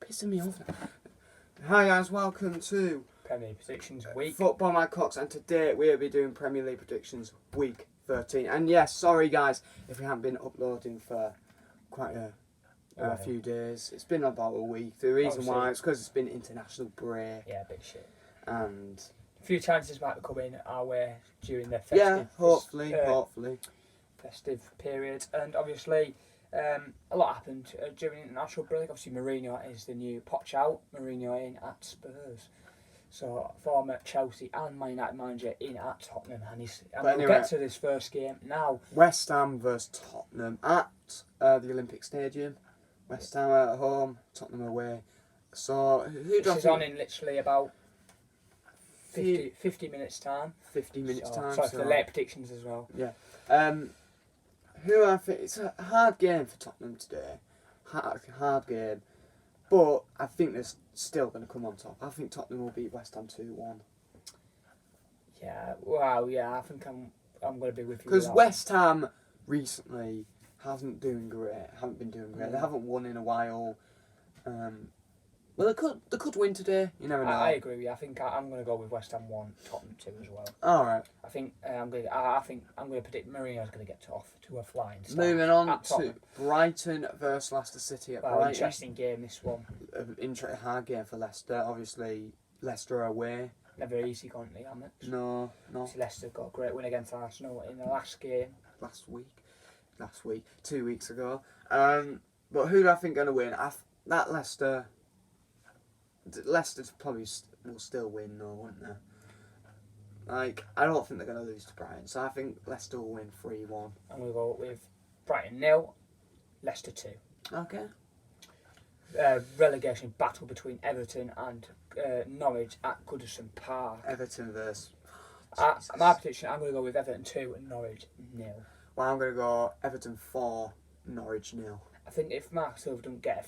pissing me off now. Hi guys, welcome to Premier League Predictions Week. Football My Cox, and today we'll be doing Premier League Predictions Week 13. And yes, sorry guys if we haven't been uploading for quite a few days. It's been about a week. The reason why is because it's been international break. Yeah, bit shit. And a few chances might be coming our way during the festive, hopefully festive period. And obviously, a lot happened during international break. Obviously, Mourinho is the new Poch out. Mourinho in at Spurs. So former Chelsea and Man United manager in at Tottenham, and we'll get to this first game now. West Ham versus Tottenham at the Olympic Stadium. West Ham at home, Tottenham away. So who this is on in literally about 50 minutes time. 50 minutes time. So for late predictions as well. Yeah. Who I think it's a hard game for Tottenham today. Hard game. But I think they're still going to come on top. I think Tottenham will beat West Ham 2-1. Yeah, wow, yeah, I think I'm going to be with you. Because West Ham recently haven't been doing great. Mm. They haven't won in a while. Well, they could win today. You never know. I agree with you. I think I'm going to go with West Ham 1, Tottenham 2 as well. All right. I think I'm going to predict Mourinho's going to get off to a flying start. Moving on to Brighton versus Leicester City at Brighton. Interesting game, this one. Interesting hard game for Leicester. Obviously, Leicester away. Never easy currently, am it? No. Leicester got a great win against Arsenal in the last game. Last week, 2 weeks ago. But who do I think going to win? Leicester's probably will still win, though, won't they? Like, I don't think they're going to lose to Brighton, so I think Leicester will win 3-1. I'm going to go with Brighton 0, Leicester 2. Okay. Relegation battle between Everton and Norwich at Goodison Park. Everton versus... my prediction, I'm going to go with Everton 2 and Norwich 0. Well, I'm going to go Everton 4, Norwich 0. I think if Mark Silva doesn't get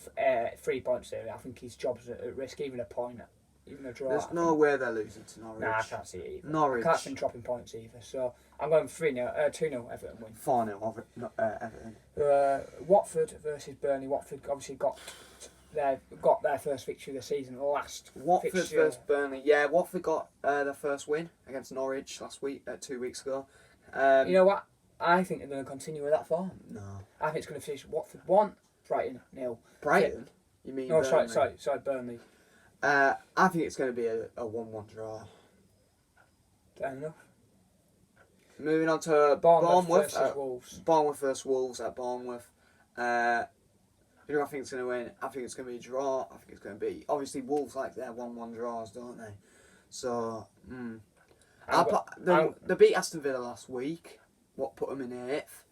3 points there, I think his job's at risk, even a point, even a draw. There's no way they're losing to Norwich. Nah, I can't see it either. Norwich. I can't see them dropping points either. So I'm going 2-0 Everton win. 4-0 Everton. Watford versus Burnley. Watford obviously got their first victory of the season. Watford versus Burnley. Yeah, Watford got their first win against Norwich 2 weeks ago. You know what? I think they're going to continue with that form. No. I think it's going to finish Watford 1, Brighton 0. Brighton? You mean No, Burnley? sorry, Burnley. I think it's going to be a 1-1 draw. Fair enough. Moving on to Bournemouth versus Wolves. Bournemouth versus Wolves at Bournemouth. Who do I think is going to win? I think it's going to be a draw. I think it's going to be... Obviously, Wolves like their 1-1 draws, don't they? So, they beat Aston Villa last week. What put them in 8th.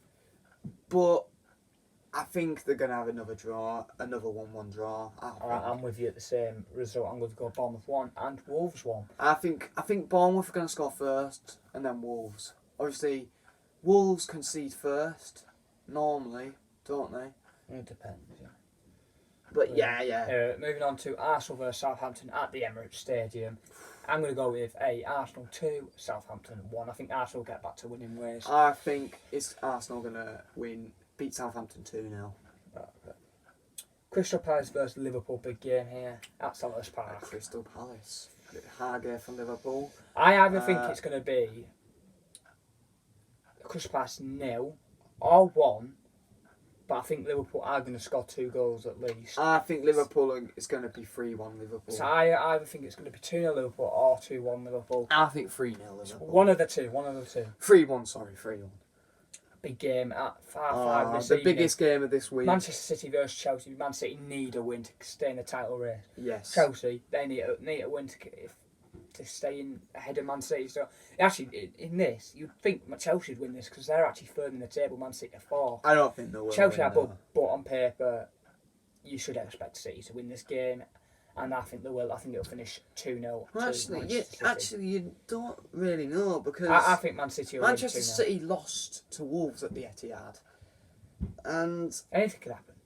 But I think they're going to have another draw, another 1-1 draw. I'm with you at the same result. I'm going to go Bournemouth 1 and Wolves 1. I think Bournemouth are going to score first and then Wolves. Obviously, Wolves concede first, normally, don't they? It depends, yeah. But yeah. Moving on to Arsenal versus Southampton at the Emirates Stadium. I'm going to go with Arsenal 2, Southampton 1. I think Arsenal will get back to winning ways. I think it's Arsenal going to beat Southampton 2-0. Crystal Palace versus Liverpool, big game here at Selhurst Park. Crystal Palace. Hard game for Liverpool. I either think it's going to be Crystal Palace 0 or 1. But I think Liverpool are going to score 2 goals at least. I think Liverpool is going to be 3-1 Liverpool. So I either think it's going to be 2-0 Liverpool or 2-1 Liverpool. I think 3-0 Liverpool. One of the two. 3-1. Big game at 5 this evening. The biggest game of this week. Manchester City versus Chelsea. Man City need a win to stay in the title race. Yes. Chelsea, they need a win to stay in ahead of Man City. So actually, in this, you'd think Chelsea would win this because they're actually third in the table. Man City are 4th. I don't think they will. Chelsea are, but on paper, you should expect City to win this game, and I think they will. I think it'll finish 2-0. Actually, you don't really know because I think Man City will win 2-0. Manchester City lost to Wolves at the Etihad, and anything could happen.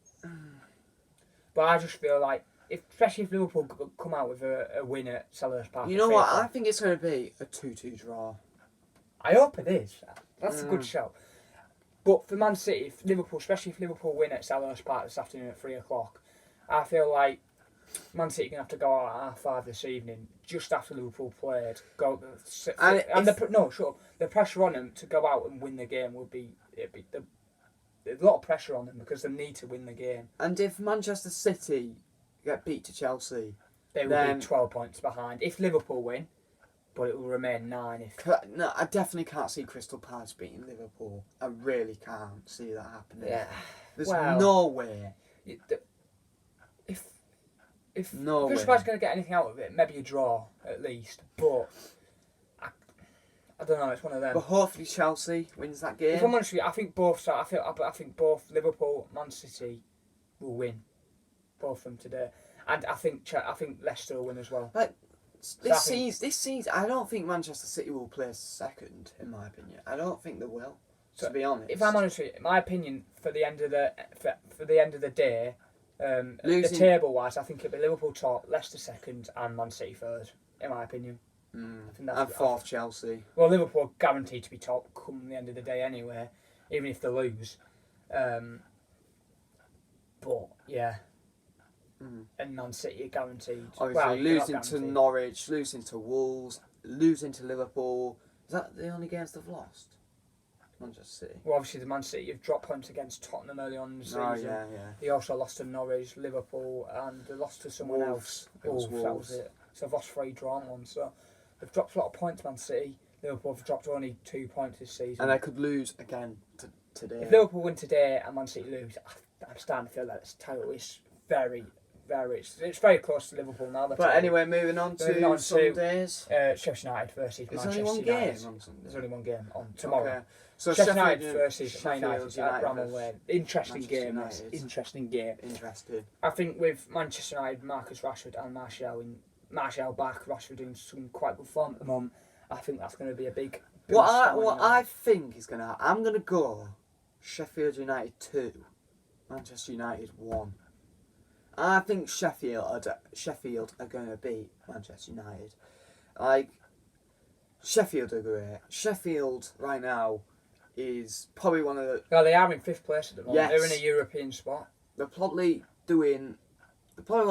But I just feel like, especially if Liverpool come out with a win at Selhurst Park. You know what? I think it's going to be a 2-2 draw. I hope it is. That's a good show. But for Man City, especially if Liverpool win at Selhurst Park this afternoon at 3 o'clock, I feel like Man City going to have to go out at 5:30 this evening, just after Liverpool played. The pressure on them to go out and win the game would be there's a lot of pressure on them because they need to win the game. And if Manchester City get beat to Chelsea, They will be 12 points behind. If Liverpool win, but it will remain 9 if... No, I definitely can't see Crystal Palace beating Liverpool. I really can't see that happening. Yeah. There's Well, no way. If No Crystal way. Palace going to get anything out of it, maybe a draw at least. But I don't know. It's one of them. But hopefully Chelsea wins that game. If I'm honest with you, I think both Liverpool, Man City will win, both of them today, and I think Leicester will win as well. This season, I don't think Manchester City will place second. In my opinion, I don't think they will. So, to be honest, if I'm honest with you, my opinion for the end of the day, the Losing- table wise, I think it'll be Liverpool top, Leicester second, and Man City third. In my opinion, I think that's and fourth Chelsea. Well, Liverpool are guaranteed to be top come the end of the day anyway, even if they lose. But yeah, and Man City are guaranteed. Obviously, Well, they're not losing to guaranteed. Norwich, losing to Wolves, losing to Liverpool. Is that the only games they've lost? Manchester City. Well, obviously, the Man City have dropped points against Tottenham early on in the season. Oh yeah. They also lost to Norwich, Liverpool, and they lost to someone else. Wolves. It was That was Wolves. it. So they've lost 3 drawn ones. So they've dropped a lot of points, Man City. Liverpool have dropped only 2 points this season. And they could lose again today. If Liverpool win today and Man City lose, I'm starting to feel that this title is very, it's very close to Liverpool now. But anyway, moving on to Sundays. Sheffield United versus There's Manchester only one United. game on Sunday. There's only one game on tomorrow. Okay. So Sheffield United versus Sheffield Man United at Bramall Lane. Interesting Manchester game. That's United. interesting game. Interesting. I think with Manchester United, Marcus Rashford and Martial back, Rashford doing some quite good form at the moment. I think that's going to be a big. boost for What Man I think is gonna happen, I'm gonna go Sheffield United 2, Manchester United 1. I think Sheffield are gonna beat Manchester United. Sheffield are great. Sheffield right now is probably one of the. Well, they are in 5th place at the moment. Yes. They're in a European spot. They're probably one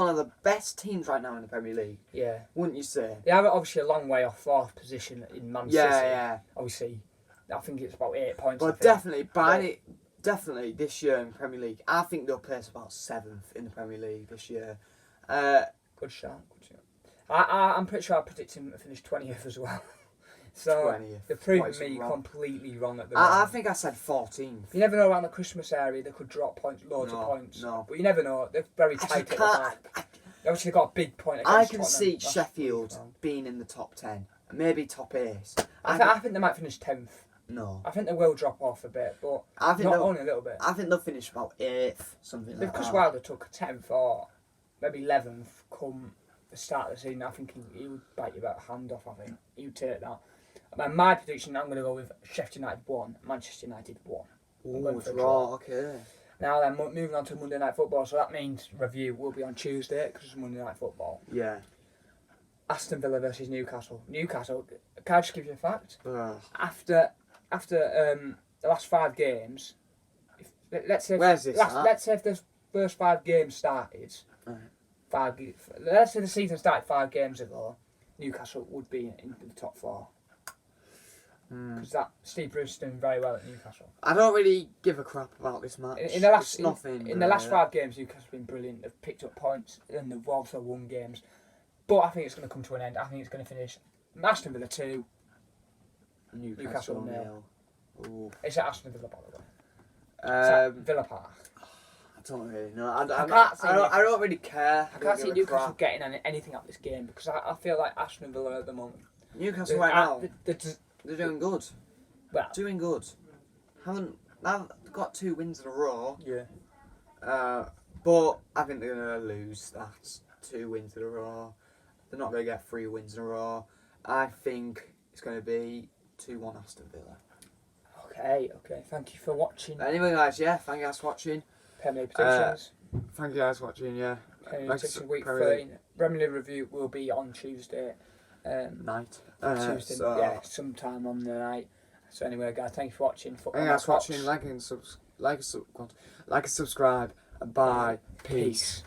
of the best teams right now in the Premier League. Yeah. Wouldn't you say? They are obviously a long way off 4th position in Man City. Yeah. Obviously, I think it's about 8 points. But definitely this year in the Premier League, I think they'll place about 7th in the Premier League this year. Good shot. I'm pretty sure I predicted them to finish 20th as well. So 20th. they've proven What is me wrong? completely wrong at the moment. I think I said 14th. You never know around the Christmas area, they could drop points, loads of points. No. But you never know. They're very tight at the back. They obviously got a big point against I can Tottenham. see That's Sheffield really wrong. being in the top 10, maybe top 8. I think they might finish 10th. No. I think they will drop off a bit, but I think not they'll, only a little bit. I think they'll finish about 8th, something like Because that. Wilder took 10th or maybe 11th come the start of the season, I think he would bite you about a hand off, I think. He would take that. My prediction, I'm going to go with Sheffield United 1, Manchester United 1. I'm going Ooh, for a draw, okay. Now then, moving on to Monday Night Football, so that means review will be on Tuesday because it's Monday Night Football. Yeah. Aston Villa versus Newcastle. Newcastle, can I just give you a fact? Ugh. After the last 5 games, let's say Where's this at? let's say if the first 5 games started, let's say the season started 5 games ago, Newcastle would be in the top 4. Because Steve Bruce is doing very well at Newcastle. I don't really give a crap about this match. In the last It's nothing. in the last 5 games, Newcastle's been brilliant. They've picked up points and they've also won games. But I think it's going to come to an end. I think it's going to finish Aston Villa 2, Newcastle 0. Ooh. It's at Aston Villa, by the way. It's at Um, Villa Park. I don't really know. I don't really care. I can't see Newcastle getting anything out of this game because I feel like Aston Villa at the moment. Newcastle right now, They're they're doing good. well, Doing good. They've got 2 wins in a row. yeah. But I think they're gonna lose that 2 wins in a row. They're not gonna get 3 wins in a row. I think it's gonna be 2-1 Aston Villa. Okay. Thank you for watching. Anyway, guys, thank you guys for watching. Premier League predictions. Thank you guys for watching. Premier League Like predictions week Premier League 13. Premier League review will be on Tuesday. Night. Tuesday, So, sometime on the night. So anyway, guys, thank you for watching. thank you guys for watching. Like and subscribe. And bye. Peace.